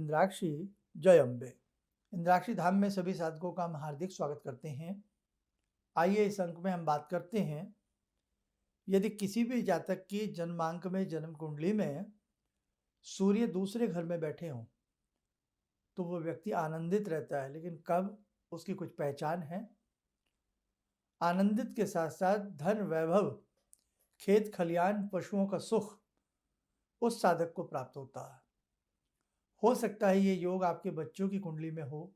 इंद्राक्षी जय अम्बे। इंद्राक्षी धाम में सभी साधकों का हम हार्दिक स्वागत करते हैं। आइए इस अंक में हम बात करते हैं, यदि किसी भी जातक की जन्मांक में, जन्म कुंडली में सूर्य दूसरे घर में बैठे हों तो वो व्यक्ति आनंदित रहता है, लेकिन कब, उसकी कुछ पहचान है। आनंदित के साथ साथ धन, वैभव, खेत खलियान, पशुओं का सुख उस साधक को प्राप्त होता है। हो सकता है ये योग आपके बच्चों की कुंडली में हो,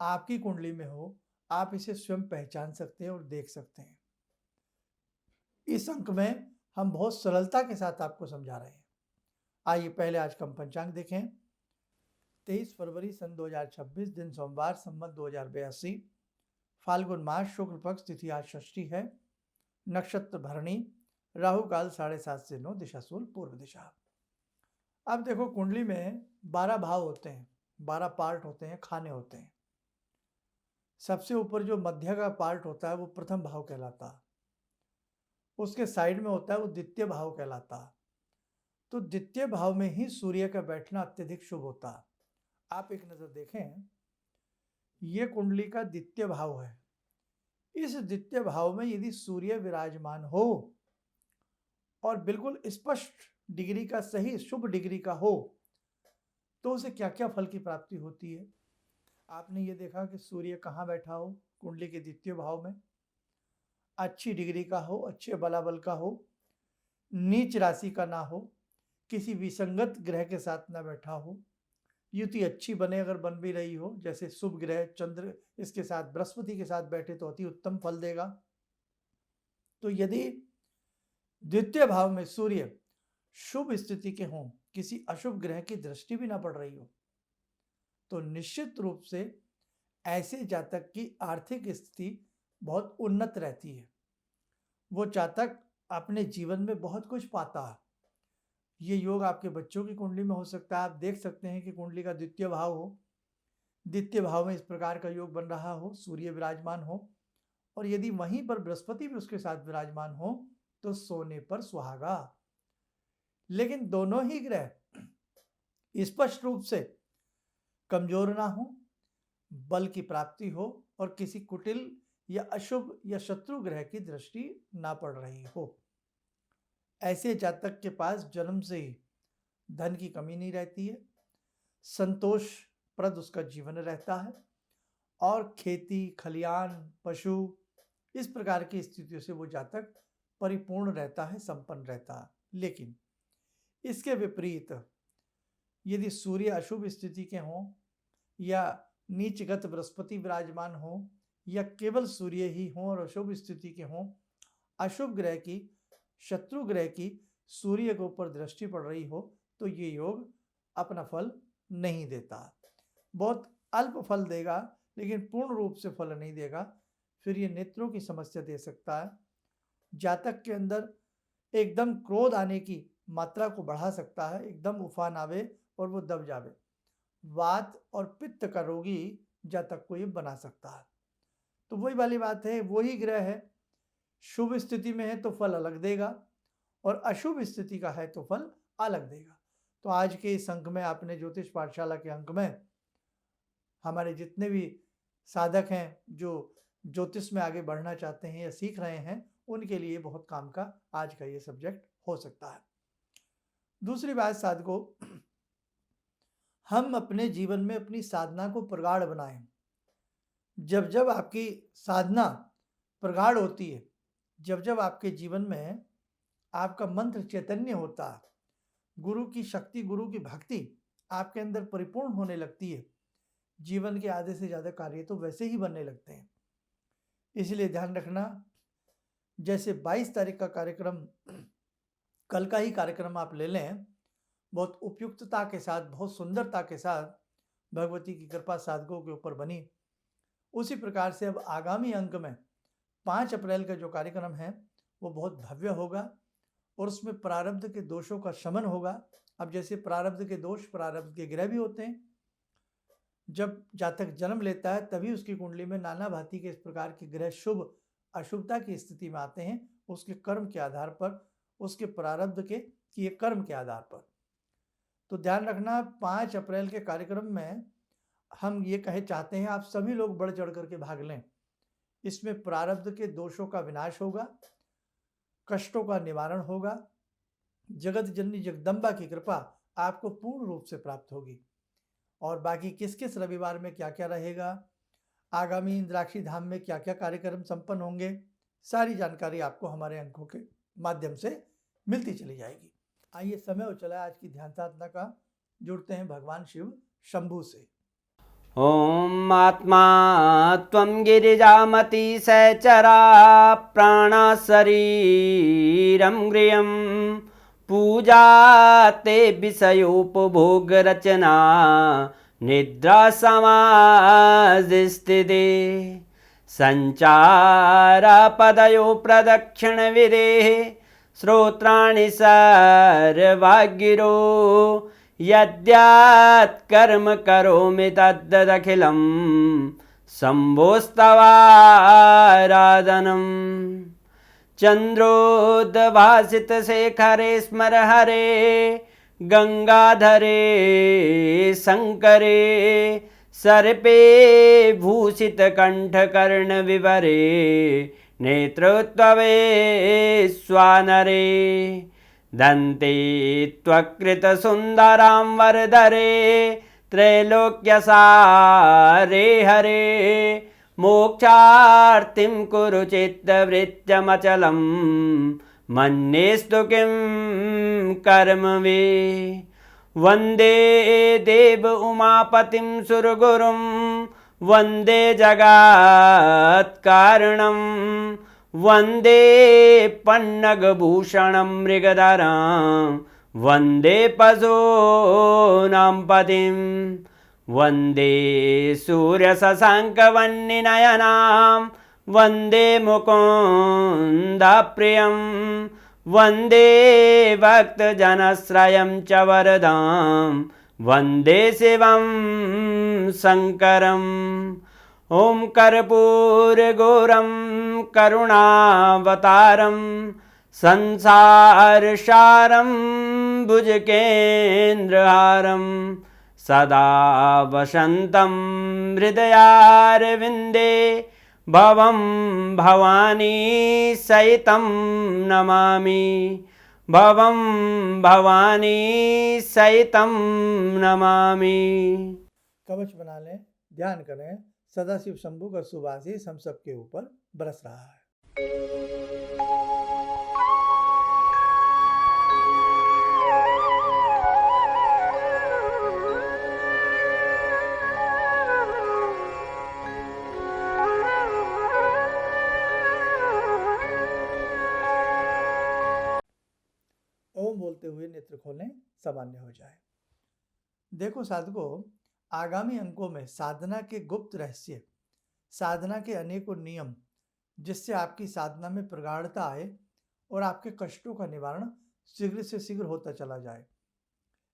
आपकी कुंडली में हो। आप इसे स्वयं पहचान सकते हैं और देख सकते हैं। इस अंक में हम बहुत सरलता के साथ आपको समझा रहे हैं। आइए पहले आज का पंचांग देखें। 23 फरवरी सन 2026, दिन सोमवार, संवत 2082, फाल्गुन मास, शुक्ल पक्ष, तिथि आज षष्ठी है, नक्षत्र भरणी, राहु काल 7:30 से 9, दिशा सूल पूर्व दिशा। अब देखो, कुंडली में 12 भाव होते हैं, 12 पार्ट होते हैं, खाने होते हैं। सबसे ऊपर जो मध्य का पार्ट होता है वो प्रथम भाव कहलाता है। उसके साइड में होता है वो द्वितीय भाव कहलाता है। तो द्वितीय भाव में ही सूर्य का बैठना अत्यधिक शुभ होता है। आप एक नजर देखें, ये कुंडली का द्वितीय भाव है। इस द्वितीय भाव में यदि सूर्य विराजमान हो और बिल्कुल स्पष्ट डिग्री का, सही शुभ डिग्री का हो, तो उसे क्या क्या फल की प्राप्ति होती है। आपने ये देखा कि सूर्य कहाँ बैठा हो, कुंडली के द्वितीय भाव में, अच्छी डिग्री का हो, अच्छे बलाबल का हो, नीच राशि का ना हो, किसी विसंगत ग्रह के साथ ना बैठा हो, युति अच्छी बने, अगर बन भी रही हो, जैसे शुभ ग्रह चंद्र इसके साथ, बृहस्पति के साथ बैठे तो अति उत्तम फल देगा। तो यदि द्वितीय भाव में सूर्य शुभ स्थिति के हों, किसी अशुभ ग्रह की दृष्टि भी ना पड़ रही हो, तो निश्चित रूप से ऐसे जातक की आर्थिक स्थिति बहुत उन्नत रहती है। वो जातक अपने जीवन में बहुत कुछ पाता है। ये योग आपके बच्चों की कुंडली में हो सकता है। आप देख सकते हैं कि कुंडली का द्वितीय भाव हो, द्वितीय भाव में इस प्रकार का योग बन रहा हो, सूर्य विराजमान हो, और यदि वहीं पर बृहस्पति भी उसके साथ विराजमान हो तो सोने पर सुहागा। लेकिन दोनों ही ग्रह स्पष्ट रूप से कमजोर ना हो, बल की प्राप्ति हो, और किसी कुटिल या अशुभ या शत्रु ग्रह की दृष्टि ना पड़ रही हो। ऐसे जातक के पास जन्म से ही धन की कमी नहीं रहती है, संतोषप्रद उसका जीवन रहता है, और खेती, खलियान, पशु, इस प्रकार की स्थितियों से वो जातक परिपूर्ण रहता है, संपन्न रहता है। लेकिन इसके विपरीत यदि सूर्य अशुभ स्थिति के हों, या नीचगत बृहस्पति विराजमान हो, या केवल सूर्य ही हों और अशुभ स्थिति के हों, अशुभ ग्रह की, शत्रु ग्रह की सूर्य के ऊपर दृष्टि पड़ रही हो, तो ये योग अपना फल नहीं देता। बहुत अल्प फल देगा, लेकिन पूर्ण रूप से फल नहीं देगा। फिर ये नेत्रों की समस्या दे सकता है। जातक के अंदर एकदम क्रोध आने की मात्रा को बढ़ा सकता है, एकदम उफान आवे और वो दब जावे। वात और पित्त का रोगी जातक को ये बना सकता है। तो वही वाली बात है, वही ग्रह है, शुभ स्थिति में है तो फल अलग देगा, और अशुभ स्थिति का है तो फल अलग देगा। तो आज के इस अंक में आपने ज्योतिष पाठशाला के अंक में हमारे जितने भी साधक हैं जो ज्योतिष में आगे बढ़ना चाहते हैं या सीख रहे हैं, उनके लिए बहुत काम का आज का ये सब्जेक्ट हो सकता है। दूसरी बात साधकों, हम अपने जीवन में अपनी साधना को प्रगाढ़ बनाएं। जब जब आपकी साधना प्रगाढ़ होती है, जब जब आपके जीवन में आपका मंत्र चैतन्य होता है, गुरु की शक्ति, गुरु की भक्ति आपके अंदर परिपूर्ण होने लगती है, जीवन के आधे से ज़्यादा कार्य तो वैसे ही बनने लगते हैं। इसलिए ध्यान रखना, जैसे 22 तारीख का कार्यक्रम, कल का ही कार्यक्रम आप ले लें, बहुत उपयुक्तता के साथ, बहुत सुंदरता के साथ भगवती की कृपा साधकों के ऊपर बनी, उसी प्रकार से अब आगामी अंक में 5 अप्रैल का जो कार्यक्रम है वो बहुत भव्य होगा, और उसमें प्रारब्ध के दोषों का शमन होगा। अब जैसे प्रारब्ध के दोष प्रारब्ध के ग्रह भी होते हैं, जब जातक जन्म लेता है तभी उसकी कुंडली में नाना भांति के इस प्रकार के ग्रह शुभ अशुभता की स्थिति में आते हैं, उसके कर्म के आधार पर, उसके प्रारब्ध के किए कर्म के आधार पर। तो ध्यान रखना 5 अप्रैल के कार्यक्रम में हम ये चाहते हैं आप सभी लोग बढ़ चढ़ करके भाग लें। इसमें प्रारब्ध के दोषों का विनाश होगा, कष्टों का निवारण होगा, जगत जननी जगदम्बा की कृपा आपको पूर्ण रूप से प्राप्त होगी। और बाकी किस किस रविवार में क्या क्या रहेगा, आगामी इंद्राक्षी धाम में क्या क्या कार्यक्रम संपन्न होंगे, सारी जानकारी आपको हमारे अंकों के माध्यम से मिलती चली जाएगी। आइए समय हो चला आज की ध्यान साधना का, जुड़ते हैं भगवान शिव शंभु से। ओम आत्मा त्वं गिरिजामति सहचरा प्राणा शरीरं गृहं पूजा ते विषयोपभोग रचना निद्रा समाधिस्थिते संचारा पदयो प्रदक्षिण विदेः श्रोत्राणि सर्वागिरो यद्यात् कर्म करोमि तद्दखिलं शम्भोस्तवाराधनम् चन्द्रोद्भासितशेखरे स्मर हरे गंगाधरे शंकरे सर्पे भूषितकण्ठकर्णविवरे नेत्रोत्तवे स्वानरे दन्ते त्वकृतसुन्दरां वरदरे त्रैलोक्यसारे हरे मोक्षार्तिं कुरु चित्तवृत्त्यमचलं मन्येस्तु किं कर्म वे वन्दे देव उमापतिं सुरगुरुं वन्दे जगत्कारणं वन्दे पन्नगभूषणं मृगधरं वन्दे पशूनां पतिं वन्दे सूर्यशशाङ्कवह्निनयनां वन्दे मुकुन्दप्रियं वन्दे भक्तजनश्रयं च वरदां वन्दे शिवं शङ्करम् ॐ कर्पूरगौरं करुणावतारं संसारसारं भुजगेन्द्रहारं सदा वसन्तं हृदयारविन्दे भवं भवानी सहितं नमामि भवं भवानी सहितं नमामि। कवच बना लें, ध्यान करें, सदाशिव शंभु का शुभ आशीष हम सबके ऊपर बरस रहा है। ओम बोलते हुए नेत्र खोलें, सामान्य हो जाए। देखो साधकों, आगामी अंकों में साधना के गुप्त रहस्य, साधना के अनेकों नियम, जिससे आपकी साधना में प्रगाढ़ता आए और आपके कष्टों का निवारण शीघ्र से शीघ्र होता चला जाए।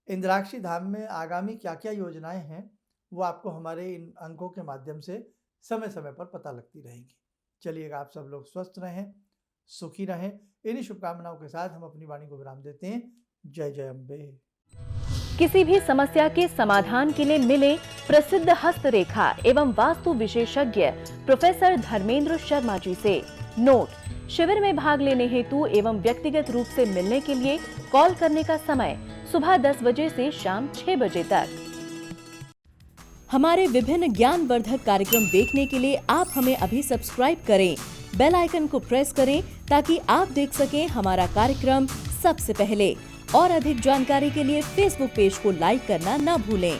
इंद्राक्षी धाम में आगामी क्या क्या योजनाएं हैं वो आपको हमारे इन अंकों के माध्यम से समय समय पर पता लगती रहेंगी। चलिए, आप सब लोग स्वस्थ रहें, सुखी रहें। इन्हीं शुभकामनाओं के साथ हम अपनी वाणी को विराम देते हैं। जय जय अम्बे। किसी भी समस्या के समाधान के लिए मिले प्रसिद्ध हस्तरेखा एवं वास्तु विशेषज्ञ प्रोफेसर धर्मेंद्र शर्मा जी से। नोट: शिविर में भाग लेने हेतु एवं व्यक्तिगत रूप से मिलने के लिए कॉल करने का समय सुबह 10 बजे से शाम 6 बजे तक। हमारे विभिन्न ज्ञानवर्धक कार्यक्रम देखने के लिए आप हमें अभी सब्सक्राइब करें, बेल आइकन को प्रेस करें ताकि आप देख सकें हमारा कार्यक्रम सबसे पहले। और अधिक जानकारी के लिए फेसबुक पेज को लाइक करना न भूलें।